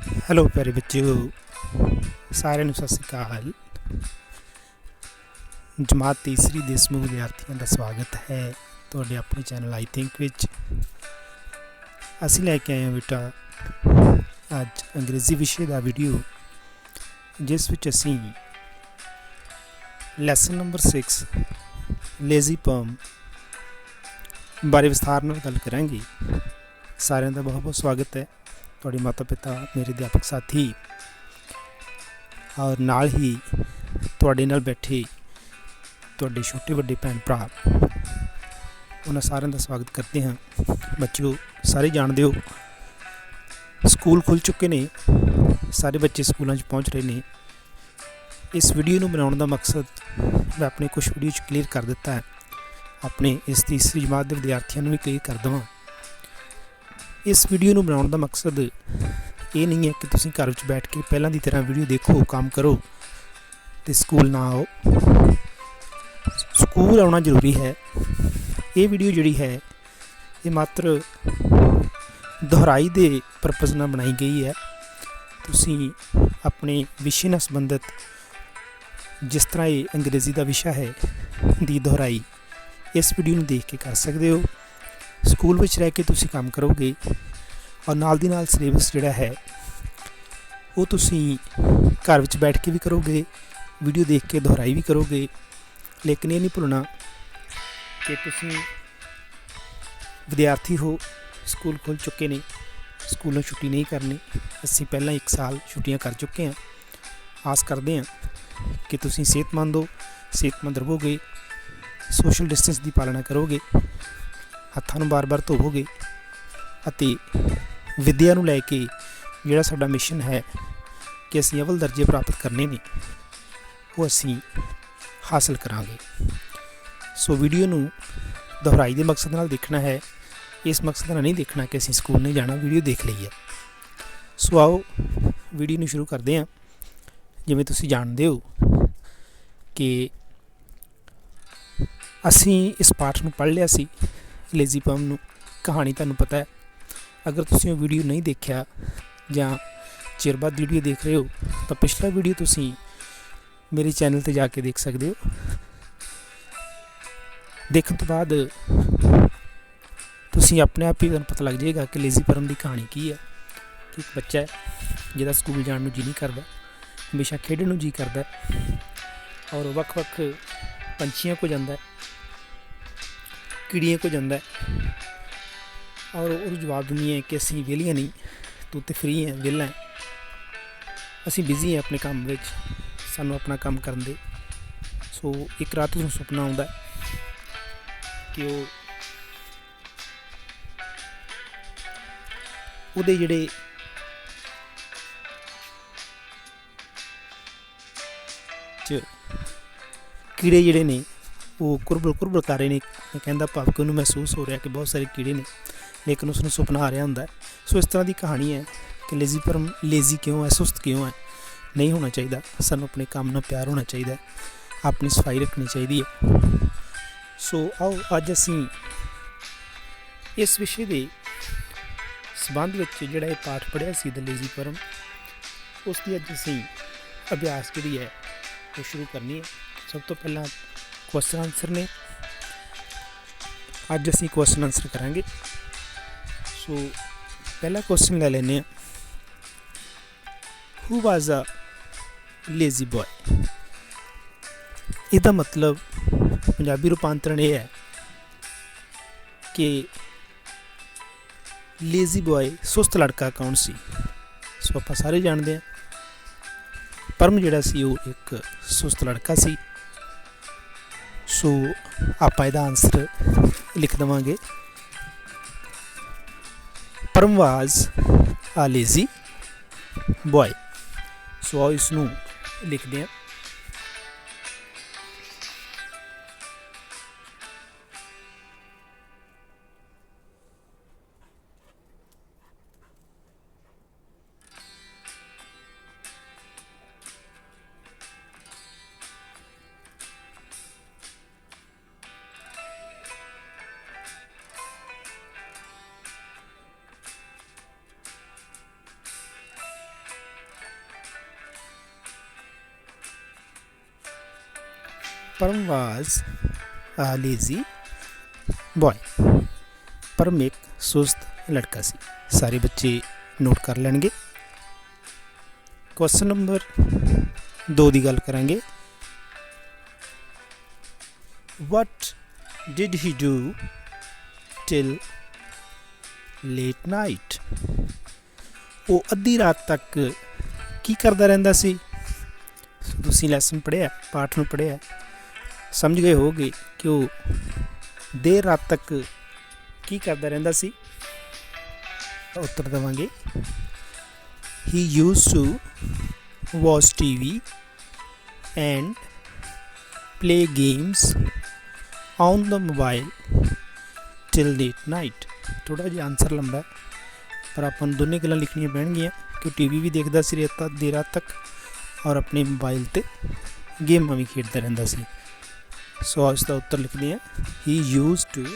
Hello ਪਿਆਰੇ ਬੱਚਿਓ, ਸਾਰਿਆਂ ਨੂੰ ਸਤਿ ਸ਼੍ਰੀ ਅਕਾਲ। ਜਮਾਤ ਤੀਸਰੀ ਦੇ ਸਮੂਹ ਵਿਦਿਆਰਥੀਆਂ ਦਾ ਸਵਾਗਤ ਹੈ ਤੁਹਾਡੇ ਆਪਣੇ ਚੈਨਲ ਆਈ ਥਿੰਕ ਵਿੱਚ। ਅਸੀਂ ਲੈ ਕੇ ਆਏ ਹਾਂ ਬੇਟਾ ਅੱਜ ਅੰਗਰੇਜ਼ੀ ਵਿਸ਼ੇ ਦਾ ਵੀਡੀਓ, ਜਿਸ ਵਿੱਚ ਅਸੀਂ ਲੈਸਨ ਨੰਬਰ 6 ਲੇਜ਼ੀ ਪਰਮ ਬਾਰੇ ਵਿਸਥਾਰ ਨਾਲ ਗੱਲ ਕਰਾਂਗੇ। ਸਾਰਿਆਂ ਦਾ ਬਹੁਤ ਬਹੁਤ ਸਵਾਗਤ ਹੈ, ਤੁਹਾਡੇ ਮਾਤਾ ਪਿਤਾ, ਮੇਰੇ ਅਧਿਆਪਕ ਸਾਥੀ ਔਰ ਨਾਲ ਹੀ ਤੁਹਾਡੇ ਨਾਲ ਬੈਠੇ ਤੁਹਾਡੇ ਛੋਟੇ ਵੱਡੇ ਭੈਣ ਭਰਾ, ਉਹਨਾਂ ਸਾਰਿਆਂ ਦਾ ਸਵਾਗਤ ਕਰਦੇ ਹਾਂ। ਬੱਚਿਓ, ਸਾਰੇ ਜਾਣਦੇ ਹੋ ਸਕੂਲ ਖੁੱਲ੍ਹ ਚੁੱਕੇ ਨੇ, ਸਾਰੇ ਬੱਚੇ ਸਕੂਲਾਂ 'ਚ ਪਹੁੰਚ ਰਹੇ ਨੇ। ਇਸ ਵੀਡੀਓ ਨੂੰ ਬਣਾਉਣ ਦਾ ਮਕਸਦ ਮੈਂ ਆਪਣੇ ਕੁਛ ਵੀਡੀਓ 'ਚ ਕਲੀਅਰ ਕਰ ਦਿੱਤਾ ਹੈ, ਆਪਣੇ ਇਸ ਤੀਸਰੀ ਜਮਾਤ ਦੇ ਵਿਦਿਆਰਥੀਆਂ ਨੂੰ ਵੀ ਕਲੀਅਰ ਕਰ ਦੇਵਾਂ। ਇਸ ਵੀਡੀਓ ਨੂੰ ਬਣਾਉਣ ਦਾ ਮਕਸਦ ਇਹ ਨਹੀਂ ਹੈ ਕਿ ਤੁਸੀਂ ਘਰ ਵਿੱਚ ਬੈਠ ਕੇ ਪਹਿਲਾਂ ਦੀ ਤਰ੍ਹਾਂ ਵੀਡੀਓ ਦੇਖੋ, ਕੰਮ ਕਰੋ ਅਤੇ ਸਕੂਲ ਨਾ ਆਓ। ਸਕੂਲ ਆਉਣਾ ਜ਼ਰੂਰੀ ਹੈ। ਇਹ ਵੀਡੀਓ ਜਿਹੜੀ ਹੈ ਇਹ ਮਾਤਰ ਦੁਹਰਾਈ ਦੇ ਪਰਪਸ ਨਾਲ ਬਣਾਈ ਗਈ ਹੈ। ਤੁਸੀਂ ਆਪਣੇ ਵਿਸ਼ੇ ਨਾਲ ਸੰਬੰਧਿਤ, ਜਿਸ ਤਰ੍ਹਾਂ ਇਹ ਅੰਗਰੇਜ਼ੀ ਦਾ ਵਿਸ਼ਾ ਹੈ, ਦੀ ਦੁਹਰਾਈ ਇਸ ਵੀਡੀਓ ਨੂੰ ਦੇਖ ਕੇ ਕਰ ਸਕਦੇ ਹੋ। ਸਕੂਲ ਵਿੱਚ ਰਹਿ ਕੇ ਤੁਸੀਂ ਕੰਮ ਕਰੋਗੇ ਔਰ ਨਾਲ ਦੀ ਨਾਲ ਸਿਲੇਬਸ ਜਿਹੜਾ ਹੈ ਉਹ ਤੁਸੀਂ ਘਰ ਵਿੱਚ ਬੈਠ ਕੇ ਵੀ ਕਰੋਗੇ, ਵੀਡੀਓ ਦੇਖ ਕੇ ਦੁਹਰਾਈ ਵੀ ਕਰੋਗੇ। ਲੇਕਿਨ ਇਹ ਨਹੀਂ ਭੁੱਲਣਾ ਕਿ ਤੁਸੀਂ ਵਿਦਿਆਰਥੀ ਹੋ, ਸਕੂਲ ਖੁੱਲ੍ਹ ਚੁੱਕੇ ਨੇ, ਸਕੂਲੋਂ ਛੁੱਟੀ ਨਹੀਂ ਕਰਨੀ। ਅਸੀਂ ਪਹਿਲਾਂ 1 ਸਾਲ ਛੁੱਟੀਆਂ ਕਰ ਚੁੱਕੇ ਹਾਂ। ਆਸ ਕਰਦੇ ਹਾਂ ਕਿ ਤੁਸੀਂ ਸਿਹਤਮੰਦ ਰਹੋਗੇ, ਸੋਸ਼ਲ ਡਿਸਟੈਂਸ ਦੀ ਪਾਲਣਾ ਕਰੋਗੇ, ਹੱਥਾਂ ਨੂੰ ਬਾਰ-ਬਾਰ ਧੋਵੋਗੇ ਅਤੇ ਵਿੱਦਿਆ ਨੂੰ ਲੈ ਕੇ ਜਿਹੜਾ ਸਾਡਾ ਮਿਸ਼ਨ ਹੈ ਕਿ ਅਸੀਂ ਅਵਲ ਦਰਜੇ ਪ੍ਰਾਪਤ ਕਰਨੇ ਨੇ, ਉਹ ਅਸੀਂ ਹਾਸਲ ਕਰਾਂਗੇ। ਸੋ ਵੀਡੀਓ ਨੂੰ ਦੁਹਰਾਈ ਦੇ ਮਕਸਦ ਨਾਲ ਦੇਖਣਾ ਹੈ, ਇਸ ਮਕਸਦ ਨਾਲ ਨਹੀਂ ਦੇਖਣਾ ਕਿ ਅਸੀਂ ਸਕੂਲ ਨਹੀਂ ਜਾਣਾ, ਵੀਡੀਓ ਦੇਖ ਲਈ ਹੈ। ਸੋ ਆਓ ਵੀਡੀਓ ਨੂੰ ਸ਼ੁਰੂ ਕਰਦੇ ਹਾਂ। ਜਿਵੇਂ ਤੁਸੀਂ ਜਾਣਦੇ ਹੋ ਕਿ ਅਸੀਂ ਇਸ ਪਾਠ ਨੂੰ ਪੜ੍ਹ ਲਿਆ ਸੀ, ਲੇਜ਼ੀ ਪਰਮ ਨੂੰ, ਕਹਾਣੀ ਤੁਹਾਨੂੰ ਪਤਾ ਹੈ। ਅਗਰ ਤੁਸੀਂ ਉਹ ਵੀਡੀਓ ਨਹੀਂ ਦੇਖਿਆ ਜਾਂ ਚਿਰ ਬਾਅਦ ਵੀਡੀਓ ਦੇਖ ਰਹੇ ਹੋ ਤਾਂ ਪਿਛਲਾ ਵੀਡੀਓ ਤੁਸੀਂ ਮੇਰੇ ਚੈਨਲ 'ਤੇ ਜਾ ਕੇ ਦੇਖ ਸਕਦੇ ਹੋ। ਦੇਖਣ ਤੋਂ ਬਾਅਦ ਤੁਸੀਂ ਆਪਣੇ ਆਪ ਹੀ ਤੁਹਾਨੂੰ ਪਤਾ ਲੱਗ ਜਾਏਗਾ ਕਿ ਲੇਜ਼ੀ ਪਰਮ ਦੀ ਕਹਾਣੀ ਕੀ ਹੈ। ਕਿ ਇੱਕ ਬੱਚਾ ਹੈ ਜਿਹਦਾ ਸਕੂਲ ਜਾਣ ਨੂੰ ਜੀ ਨਹੀਂ ਕਰਦਾ, ਹਮੇਸ਼ਾ ਖੇਡਣ ਨੂੰ ਜੀ ਕਰਦਾ ਔਰ ਵੱਖ-ਵੱਖ ਪੰਛੀਆਂ ਕੋਲ ਜਾਂਦਾ, ਕੀੜੀਆਂ ਕੋਲ ਜਾਂਦਾ ਔਰ ਉਹ ਜਵਾਬ ਦਿੰਦੀ ਹੈ ਕਿ ਅਸੀਂ ਵਿਹਲੀਆਂ ਨਹੀਂ, ਤੂੰ ਤਾਂ ਫਰੀ ਹੈ, ਵਿਹਲਾ ਹੈ, ਅਸੀਂ ਬਿਜ਼ੀ ਹਾਂ ਆਪਣੇ ਕੰਮ ਵਿੱਚ, ਸਾਨੂੰ ਆਪਣਾ ਕੰਮ ਕਰਨ ਦੇ। ਸੋ ਇੱਕ ਰਾਤ ਨੂੰ ਸੁਪਨਾ ਆਉਂਦਾ ਕਿ ਉਹਦੇ ਜਿਹੜੇ ਕੀੜੇ ਜਿਹੜੇ ਨੇ ਉਹ ਕੁਰਬਲ ਕਰ ਰਹੇ ਨੇ। ਕਹਿੰਦਾ ਭਾਵ ਕਿ ਉਹਨੂੰ ਮਹਿਸੂਸ ਹੋ ਰਿਹਾ ਕਿ ਬਹੁਤ ਸਾਰੇ ਕੀੜੇ ਨੇ, ਲੇਕਿਨ ਉਸਨੂੰ ਸੁਪਨਾ ਆ ਰਿਹਾ ਹੁੰਦਾ। ਸੋ ਇਸ ਤਰ੍ਹਾਂ ਦੀ ਕਹਾਣੀ ਹੈ ਕਿ ਲੇਜ਼ੀ ਪਰਮ ਲੇਜ਼ੀ ਕਿਉਂ ਹੈ, ਸੁਸਤ ਕਿਉਂ ਹੈ। ਨਹੀਂ ਹੋਣਾ ਚਾਹੀਦਾ, ਸਾਨੂੰ ਆਪਣੇ ਕੰਮ ਨਾਲ ਪਿਆਰ ਹੋਣਾ ਚਾਹੀਦਾ, ਆਪਣੀ ਸਫਾਈ ਰੱਖਣੀ ਚਾਹੀਦੀ ਹੈ। ਸੋ ਆਓ ਅੱਜ ਅਸੀਂ ਇਸ ਵਿਸ਼ੇ ਦੇ ਸੰਬੰਧ ਵਿੱਚ ਜਿਹੜਾ ਇਹ ਪਾਠ ਪੜ੍ਹਿਆ ਸੀ ਦ ਲੇਜ਼ੀ ਪਰਮ, ਉਸ ਦੀ ਅੱਜ ਅਸੀਂ ਅਭਿਆਸ ਜਿਹੜੀ ਹੈ ਉਹ ਸ਼ੁਰੂ ਕਰਨੀ ਹੈ। ਸਭ ਤੋਂ ਪਹਿਲਾਂ ਕੁਐਸਚਨ ਆਨਸਰ ਨੇ, ਅੱਜ ਅਸੀਂ ਕੁਐਸਚਨ ਆਨਸਰ ਕਰਾਂਗੇ। ਸੋ ਪਹਿਲਾ ਕੁਐਸਚਨ ਲੈ ਲੈਂਦੇ ਹਾਂ। ਹੂ ਵਾਜ਼ ਅ ਲੇਜ਼ੀ ਬॉय। ਇਹਦਾ ਮਤਲਬ ਪੰਜਾਬੀ ਰੂਪਾਂਤਰਣ ਇਹ ਹੈ ਕਿ ਲੇਜ਼ੀ ਬॉय ਸੁਸਤ ਲੜਕਾ ਕੌਣ ਸੀ। ਸੋ ਆਪਾਂ ਸਾਰੇ ਜਾਣਦੇ ਹਾਂ ਪਰਮ ਜਿਹੜਾ ਸੀ ਉਹ ਇੱਕ ਸੁਸਤ ਲੜਕਾ ਸੀ। ਸੋ ਆਪਾਂ ਇਹਦਾ ਆਨਸਰ ਲਿਖ ਦੇਵਾਂਗੇ, ਪਰਮ ਵਾਜ਼ ਆ ਲੇਜ਼ੀ ਬॉय। ਸੋ ਆਓ ਇਸ ਨੂੰ ਲਿਖਦੇ ਹਾਂ। परम was a lazy boy। परम एक सुस्त लड़का सी। सारे बच्चे नोट कर लेंगे। क्वेश्चन नंबर 2 की गल करांगे। What did he do till late night? वो अद्धी रात तक की करदा रहिंदा सी? तुसीं लैसन पढ़िया, पाठ नूं पढ़िया, समझ गए होगे कि वो देर रात तक की करदा रहिंदा सी। उत्तर देवांगे he used to watch TV and play games on the mobile till late night। थोड़ा जिहा आंसर लंबा है पर अपन दोनों गल्लां लिखनियां पैणगियां कि टीवी भी देखदा सी देर रात तक और अपने मोबाइल ते गेमां भी खेडदा रहिंदा सी। सो इसदा उत्तर लिखदे हैं he used to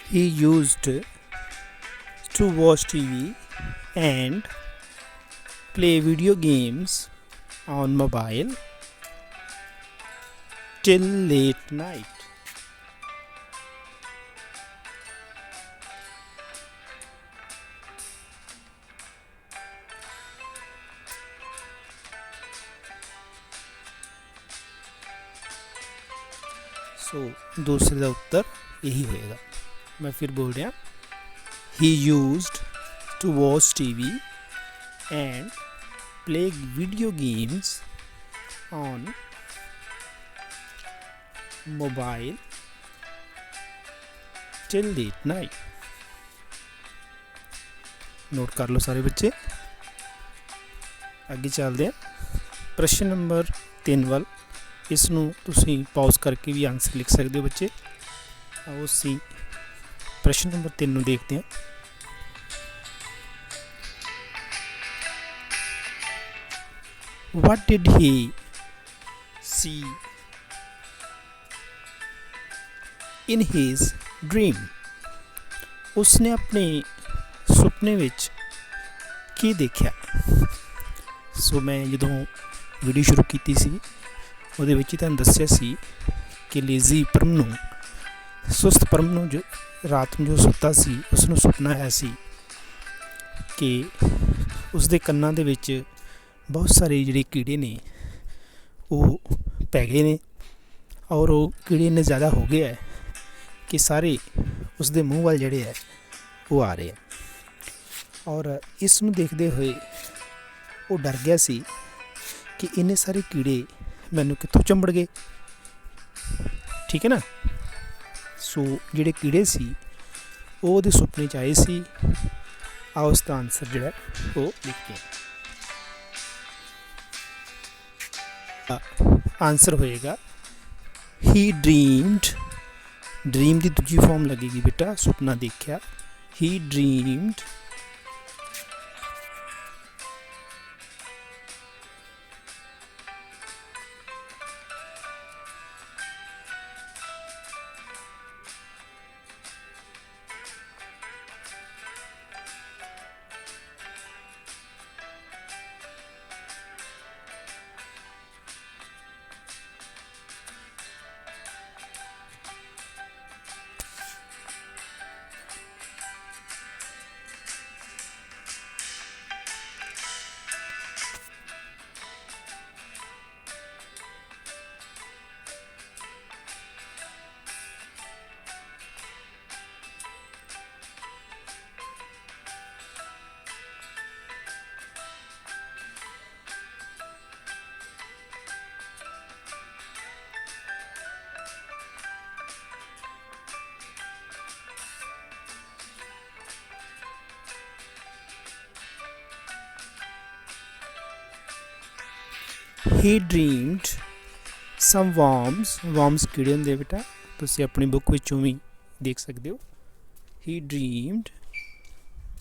he used to watch TV and play video games on mobile till late night। सो दूसरे का उत्तर यही होएगा। मैं फिर बोल रहा he used to watch TV and play video games on mobile till late night। Note कर लो सारे बच्चे। ਅੱਗੇ ਚੱਲਦੇ ਹਾਂ ਪ੍ਰਸ਼ਨ ਨੰਬਰ 3 ਵੱਲ। ਇਸ ਨੂੰ ਤੁਸੀਂ ਪੌਜ਼ ਕਰਕੇ ਵੀ ਆਨਸਰ ਲਿਖ ਸਕਦੇ ਹੋ ਬੱਚੇ। ਆਓ ਅਸੀਂ प्रश्न नंबर 3 ਨੂੰ देखते हैं। What did he see in his dream? उसने अपने सुपने विच की देखा? सो मैं जदों वीडियो शुरू की सी ਉਹਦੇ ਵਿੱਚ ਤੁਹਾਨੂੰ ਦੱਸਿਆ ਸੀ कि लेजी परम ਨੂੰ सुस्त परम ਨੂੰ जो ਰਾਤ ਨੂੰ ਜੋ ਸੁੱਤਾ ਸੀ ਉਸ ਨੂੰ ਸੁਪਨਾ ਆਇਆ ਸੀ ਕਿ ਉਸ ਦੇ ਕੰਨਾਂ ਦੇ ਵਿੱਚ ਬਹੁਤ ਸਾਰੇ ਜਿਹੜੇ ਕੀੜੇ ਨੇ ਉਹ ਪੈ ਗਏ ਨੇ ਔਰ ਉਹ ਕੀੜੇ ਇੰਨੇ ਜ਼ਿਆਦਾ ਹੋ ਗਏ ਹੈ ਕਿ ਸਾਰੇ ਉਸ ਦੇ ਮੂੰਹ ਵੱਲ ਜਿਹੜੇ ਹੈ ਉਹ ਆ ਰਹੇ ਹੈ। ਔਰ ਇਸ ਨੂੰ ਦੇਖਦੇ ਹੋਏ ਉਹ ਡਰ ਗਿਆ ਸੀ ਕਿ ਇੰਨੇ ਸਾਰੇ ਕੀੜੇ ਮੈਨੂੰ ਕਿੱਥੋਂ ਚੰਬੜ ਗਏ। ਠੀਕ ਹੈ ਨਾ। ਸੋ ਜਿਹੜੇ ਕੀੜੇ ਸੀ ਉਹ ਉਹਦੇ ਸੁਪਨੇ 'ਚ ਆਏ ਸੀ। ਆਓ ਉਸ ਦਾ ਆਨਸਰ ਜਿਹੜਾ ਉਹ ਲਿਖਦੇ ਹਾਂ। ਆਨਸਰ ਹੋਏਗਾ ਹੀ ਡਰੀਮਡ। ਡਰੀਮ ਦੀ ਦੂਜੀ ਫਾਰਮ ਲੱਗੇਗੀ ਬੇਟਾ ਸੁਪਨਾ ਦੇਖਿਆ। ਹੀ ਡਰੀਮਡ ਹੀ ਡ੍ਰੀਮਡ ਸਮ ਵਾਰਮਸ ਕੀੜੇ ਹੁੰਦੇ ਬੇਟਾ, ਤੁਸੀਂ ਆਪਣੀ ਬੁੱਕ ਵਿੱਚੋਂ ਵੀ ਦੇਖ ਸਕਦੇ ਹੋ। He dreamed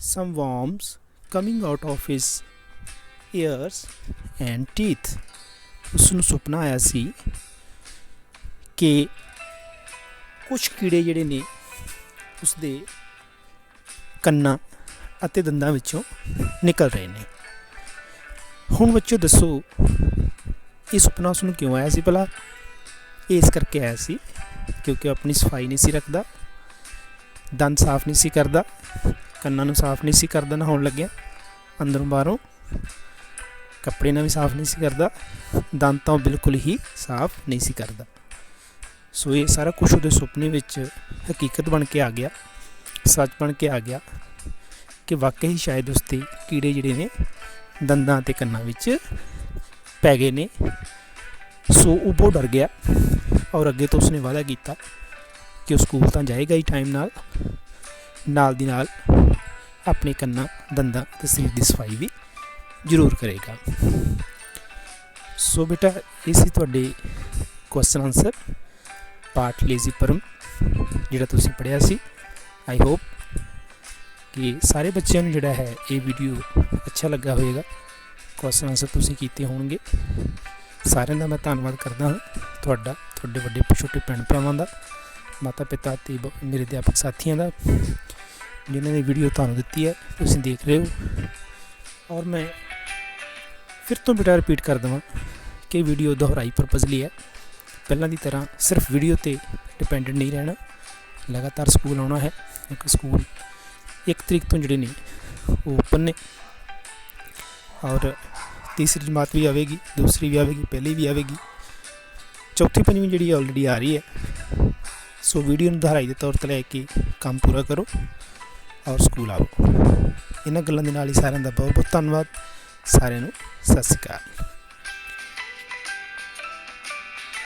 some worms coming out of his ears and teeth. ਉਸ ਨੂੰ ਸੁਪਨਾ ਆਇਆ ਸੀ ਕਿ ਕੁਛ ਕੀੜੇ ਜਿਹੜੇ ਨੇ ਉਸਦੇ ਕੰਨਾਂ ਅਤੇ ਦੰਦਾਂ ਵਿੱਚੋਂ ਨਿਕਲ ਰਹੇ ਨੇ। ਹੁਣ ਬੱਚਿਓ ਦੱਸੋ, ਇਹ ਸੁਪਨਾ ਉਸ ਨੂੰ ਕਿਉਂ ਆਇਆ ਸੀ ਭਲਾ? ਇਸ ਕਰਕੇ ਆਇਆ ਸੀ ਕਿਉਂਕਿ ਆਪਣੀ ਸਫਾਈ ਨਹੀਂ ਸੀ ਰੱਖਦਾ, ਦੰਦ ਸਾਫ਼ ਨਹੀਂ ਸੀ ਕਰਦਾ, ਕੰਨਾਂ ਨੂੰ ਸਾਫ਼ ਨਹੀਂ ਸੀ ਕਰਦਾ ਨਹਾਉਣ ਲੱਗਿਆ, ਅੰਦਰੋਂ ਬਾਹਰੋਂ ਕੱਪੜੇ ਨਾਲ ਵੀ ਸਾਫ਼ ਨਹੀਂ ਸੀ ਕਰਦਾ, ਦੰਦ ਤਾਂ ਬਿਲਕੁਲ ਹੀ ਸਾਫ਼ ਨਹੀਂ ਸੀ ਕਰਦਾ। ਸੋ ਇਹ ਸਾਰਾ ਕੁਛ ਉਹਦੇ ਸੁਪਨੇ ਵਿੱਚ ਹਕੀਕਤ ਬਣ ਕੇ ਆ ਗਿਆ, ਸੱਚ ਬਣ ਕੇ ਆ ਗਿਆ ਕਿ ਵਾਕਈ ਸ਼ਾਇਦ ਉਸਦੇ ਕੀੜੇ ਜਿਹੜੇ ਨੇ ਦੰਦਾਂ ਅਤੇ ਕੰਨਾਂ ਵਿੱਚ ਪੈ ਗਏ ਨੇ। ਸੋ ਉਹ ਬਹੁਤ ਡਰ ਗਿਆ ਔਰ ਅੱਗੇ ਤੋਂ ਉਸਨੇ ਵਾਅਦਾ ਕੀਤਾ ਕਿ ਉਹ ਸਕੂਲ ਤਾਂ ਜਾਏਗਾ ਹੀ ਟਾਈਮ ਨਾਲ ਦੀ ਨਾਲ ਆਪਣੇ ਕੰਨਾਂ, ਦੰਦਾਂ ਅਤੇ ਸਰੀਰ ਦੀ ਸਫਾਈ ਵੀ ਜ਼ਰੂਰ ਕਰੇਗਾ। ਸੋ ਬੇਟਾ, ਇਹ ਸੀ ਤੁਹਾਡੇ ਕੁਐਸਚਨ ਆਨਸਰ ਪਾਠ ਲੇਜ਼ੀ ਪਰਮ ਜਿਹੜਾ ਤੁਸੀਂ ਪੜ੍ਹਿਆ ਸੀ। ਆਈ ਹੋਪ ਕਿ ਸਾਰੇ ਬੱਚਿਆਂ ਨੂੰ ਜਿਹੜਾ ਹੈ ਇਹ ਵੀਡੀਓ ਅੱਛਾ ਲੱਗਾ ਹੋਵੇਗਾ। ਕੁਐਸਚਨ ਆਨਸਰ ਤੁਸੀਂ ਕੀਤੇ ਹੋਣਗੇ। ਸਾਰਿਆਂ ਦਾ ਮੈਂ ਧੰਨਵਾਦ ਕਰਦਾ ਹਾਂ, ਤੁਹਾਡੇ ਵੱਡੇ ਛੋਟੇ ਭੈਣ ਭਰਾਵਾਂ ਦਾ, ਮਾਤਾ ਪਿਤਾ ਅਤੇ ਮੇਰੇ ਅਧਿਆਪਕ ਸਾਥੀਆਂ ਦਾ, ਜਿਨ੍ਹਾਂ ਨੇ ਵੀਡੀਓ ਤੁਹਾਨੂੰ ਦਿੱਤੀ ਹੈ, ਤੁਸੀਂ ਦੇਖ ਰਹੇ ਹੋ। ਔਰ ਮੈਂ ਫਿਰ ਤੋਂ ਬੇਟਾ ਰਿਪੀਟ ਕਰ ਦੇਵਾਂ ਕਿ ਵੀਡੀਓ ਦੁਹਰਾਈ ਪਰਪਸ ਲਈ ਹੈ। ਪਹਿਲਾਂ ਦੀ ਤਰ੍ਹਾਂ ਸਿਰਫ ਵੀਡੀਓ 'ਤੇ ਡਿਪੈਂਡੈਂਟ ਨਹੀਂ ਰਹਿਣਾ, ਲਗਾਤਾਰ ਸਕੂਲ ਆਉਣਾ ਹੈ। ਕਿਉਂਕਿ ਸਕੂਲ 1 ਤਰੀਕ ਤੋਂ ਜਿਹੜੇ ਨੇ ਉਹ ਓਪਨ ਨੇ ਔਰ ਤੀਸਰੀ ਜਮਾਤ ਵੀ ਆਵੇਗੀ, ਦੂਸਰੀ ਵੀ ਆਵੇਗੀ, ਪਹਿਲੀ ਵੀ ਆਵੇਗੀ, ਚੌਥੀ ਪੰਜਵੀਂ ਜਿਹੜੀ ਆਲਰੇਡੀ ਆ ਰਹੀ ਹੈ। ਸੋ ਵੀਡੀਓ ਨੂੰ ਦੁਹਰਾਈ ਦੇ ਤੌਰ 'ਤੇ ਲੈ ਕੇ ਕੰਮ ਪੂਰਾ ਕਰੋ ਔਰ ਸਕੂਲ ਆਓ। ਇਹਨਾਂ ਗੱਲਾਂ ਦੇ ਨਾਲ ਹੀ ਸਾਰਿਆਂ ਦਾ ਬਹੁਤ ਬਹੁਤ ਧੰਨਵਾਦ। ਸਾਰਿਆਂ ਨੂੰ ਸਤਿ ਸ਼੍ਰੀ ਅਕਾਲ।